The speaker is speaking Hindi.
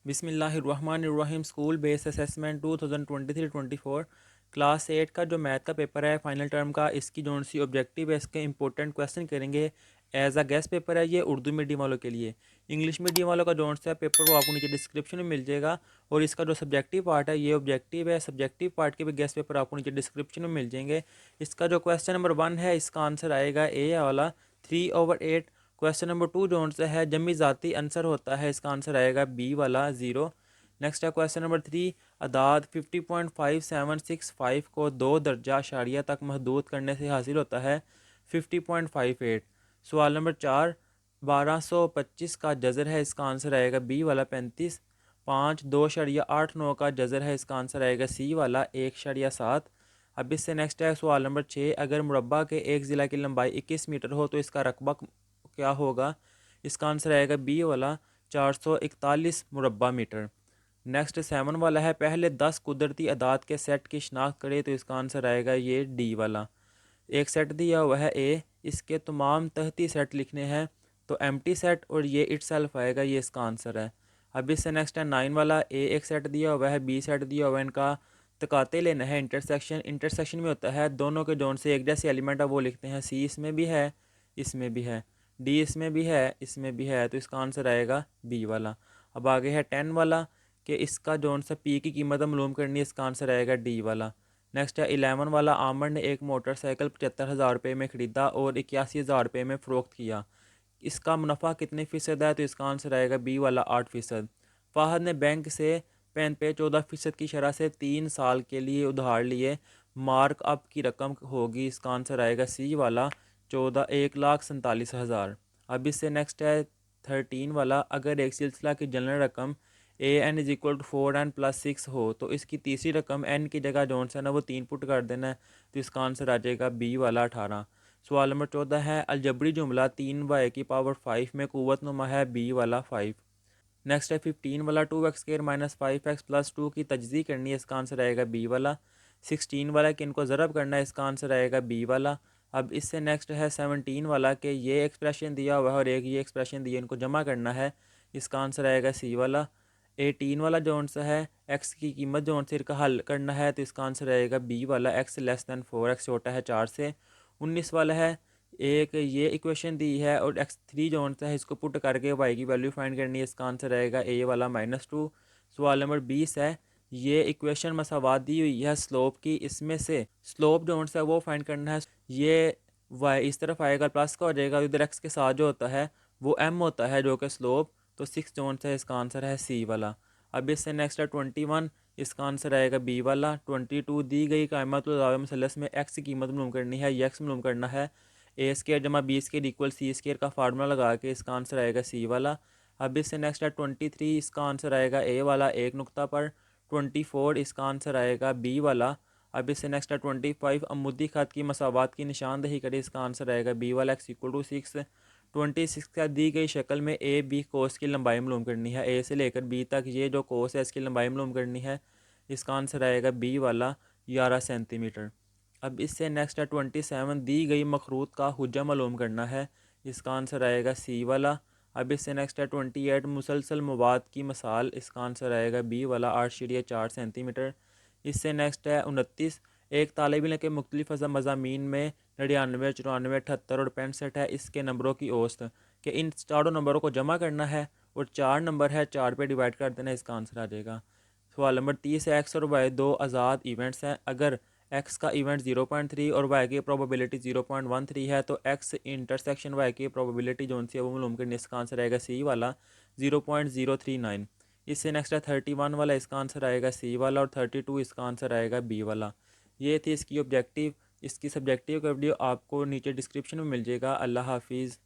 बिस्मिल्लाहिर्रहमानिर्रहीम। स्कूल बेस्ड असेसमेंट 2023-24 क्लास 8 का जो मैथ का पेपर है फाइनल टर्म का, इसकी जो सी ऑब्जेक्टिव है, इसके इंपॉर्टेंट क्वेश्चन करेंगे। एज अ गेस्ट पेपर है ये उर्दू मीडियम वालों के लिए। इंग्लिश मीडियम वालों का जो सा पेपर वो आपको नीचे डिस्क्रिप्शन में मिल जाएगा। और इसका जो सब्जेक्टिव पार्ट है ये ऑब्जेक्टिव है। सब्जेक्टिव पार्ट के भी गेस्ट पेपर आपको नीचे डिस्क्रिप्शन में मिल जाएंगे। इसका जो क्वेश्चन नंबर 1 है इसका आंसर आएगा ए वाला 3/8। क्वेश्चन नंबर 2 जो है जमी ज़ाती आंसर होता है, इसका आंसर आएगा बी वाला 0। नेक्स्ट है क्वेश्चन नंबर 3। अदाद 50.5765 को दो दर्जा अशारिया तक महदूद करने से हासिल होता है 50.58। सवाल नंबर 4। 1225 का जज़र है, इसका आंसर आएगा बी वाला 35। 5 2.89 का जज़र है, इसका आंसर आएगा सी वाला 1.7। अब इससे नेक्स्ट है सवाल नंबर 6। अगर मुरब्बा के एक ज़िला की लंबाई 21 मीटर हो तो इसका रकबा क्या होगा? इसका आंसर आएगा बी वाला 441 मुरब्बा मीटर। नेक्स्ट 7 वाला है, पहले 10 कुदरती अदाद के सेट की शनाख्त करें तो इसका आंसर आएगा ये डी वाला। एक सेट दिया हुआ है ए, इसके तमाम तहती सेट लिखने हैं तो एम्प्टी सेट और ये इटसेल्फ आएगा, ये इसका आंसर है। अब इससे नेक्स्ट है 9 वाला, ए एक सेट दिया हुआ है, बी सेट दिया हुआ है, इनका तकाते लेना है इंटरसेक्शन। इंटरसेक्शन में होता है दोनों के जोन से एक जैसे एलिमेंट है वो लिखते हैं। सी इसमें भी है, इसमें भी है, डी इसमें भी है, इसमें भी है, तो इसका आंसर आएगा बी वाला। अब आगे है 10 वाला कि इसका जोन सा पी की कीमत मालूम करनी है, इसका आंसर आएगा डी वाला। नेक्स्ट है 11 वाला, आमर ने एक मोटरसाइकिल 75,000 रुपये में ख़रीदा और 81,000 रुपये में फ़रोख्त किया। इसका मुनाफा कितने फ़ीसद है? तो इसका आंसर आएगा बी वाला 8%। फ़ाहद ने बैंक से पेन पे 14% की शरह से 3 साल के लिए उधार लिए, मार्क अप की रकम होगी, इसका आंसर आएगा सी वाला 1,47,000। अब इससे नेक्स्ट है 13 वाला, अगर एक सिलसिला की जनरल रकम a n is equal to 4n+6 हो तो इसकी तीसरी रकम एन की जगह जोन सा ना वो 3 पुट कर देना है, तो इसका आंसर आ जाएगा बी वाला 18। सवाल नंबर 14 है, अलजबरी जुमला 3/5 में कुव्वत नुमा है, बी वाला 5। नेक्स्ट है 15 वाला, 2x² - 5x+2 की तजज़ी करनी है, इसका आंसर आएगा बी वाला। 16 वाला कि इनको ज़रब करना है, इसका आंसर आएगा बी वाला। अब इससे नेक्स्ट है 17 वाला कि ये एक्सप्रेशन दिया हुआ है और एक ये एक्सप्रेशन दिया, इनको जमा करना है, इसका आंसर आएगा सी वाला। 18 वाला जोन सा है, एक्स की कीमत जोन से का हल करना है, तो इसका आंसर आएगा बी वाला, x<4, x छोटा है 4 से। 19 वाला है, एक ये इक्वेशन दी है और x3 जोन सा है, इसको पुट करके y की वैल्यू फाइंड करनी है, इसका आंसर आएगा ए वाला -2। सवाल नंबर 20 है, ये इक्वेशन मसावात दी हुई है स्लोप की, इसमें से स्लोप जोन सा है वो फाइंड करना है। ये y इस तरफ आएगा प्लस का हो जाएगा, इधर x के साथ जो होता है वो m होता है जो कि स्लोप, तो 6 जोन से इसका आंसर है सी वाला। अब इससे नेक्स्ट है 21, इसका आंसर आएगा बी वाला। 22 दी गई कायमतुल मसलस में एक्स की कीमत मालूम करनी है, ये एक्स मालूम करना है, a² जमा b² इक्वल c² का फार्मूला लगा के इसका आंसर आएगा सी वाला। अब इससे नेक्स्ट है 23, इसका आंसर आएगा ए वाला एक नुक्ता पर। 24 इसका आंसर आएगा बी वाला। अब इससे नेक्स्ट है 25, अमुदी खत की मसावात की निशानदही करें, इसका आंसर आएगा बी वाला x = 6। 26 का दी गई शक्ल में ए बी कोस की लंबाई मालूम करनी है, ए से लेकर बी तक ये जो कोस है इसकी लंबाई मालूम करनी है, इसका आंसर आएगा बी वाला 11 सेंटीमीटर। अब इससे नेक्स्ट है 27, दी गई मखरूत का हुज्जा मालूम करना है, इसका आंसर आएगा सी वाला। अब इससे नेक्स्ट है 28, मुसलसल मवाद की मिसाल, इसका आंसर आएगा बी वाला 8.4 सेंटीमीटर। इससे नेक्स्ट है 29, एक तालिब इल्म के मुख्तलिफ मज़ामीन में 99, 94, 78 और 65 है, इसके नंबरों की औसत कि इन चारों नंबरों को जमा करना है और 4 नंबर है 4 पे डिवाइड कर देना है, इसका आंसर आ जाएगा। सवाल नंबर 30 है, एक्स और वाई दो आज़ाद इवेंट्स हैं, अगर एक्स का इवेंट 0.3 और वाई की प्रोबेबिलिटी 0.13 है तो एक्स इंटरसेक्शन वाई की प्रोबेबिलिटी जो सी है वो मालूम करनी, इसका आंसर आएगा सी वाला 0.039। इससे नेक्स्ट है 31 वाला, इसका आंसर आएगा सी वाला, और 32 इसका आंसर आएगा बी वाला। ये थी इसकी ऑब्जेक्टिव। इसकी सब्जेक्टिव का वीडियो आपको नीचे डिस्क्रिप्शन में मिल जाएगा। अल्लाह हाफिज़।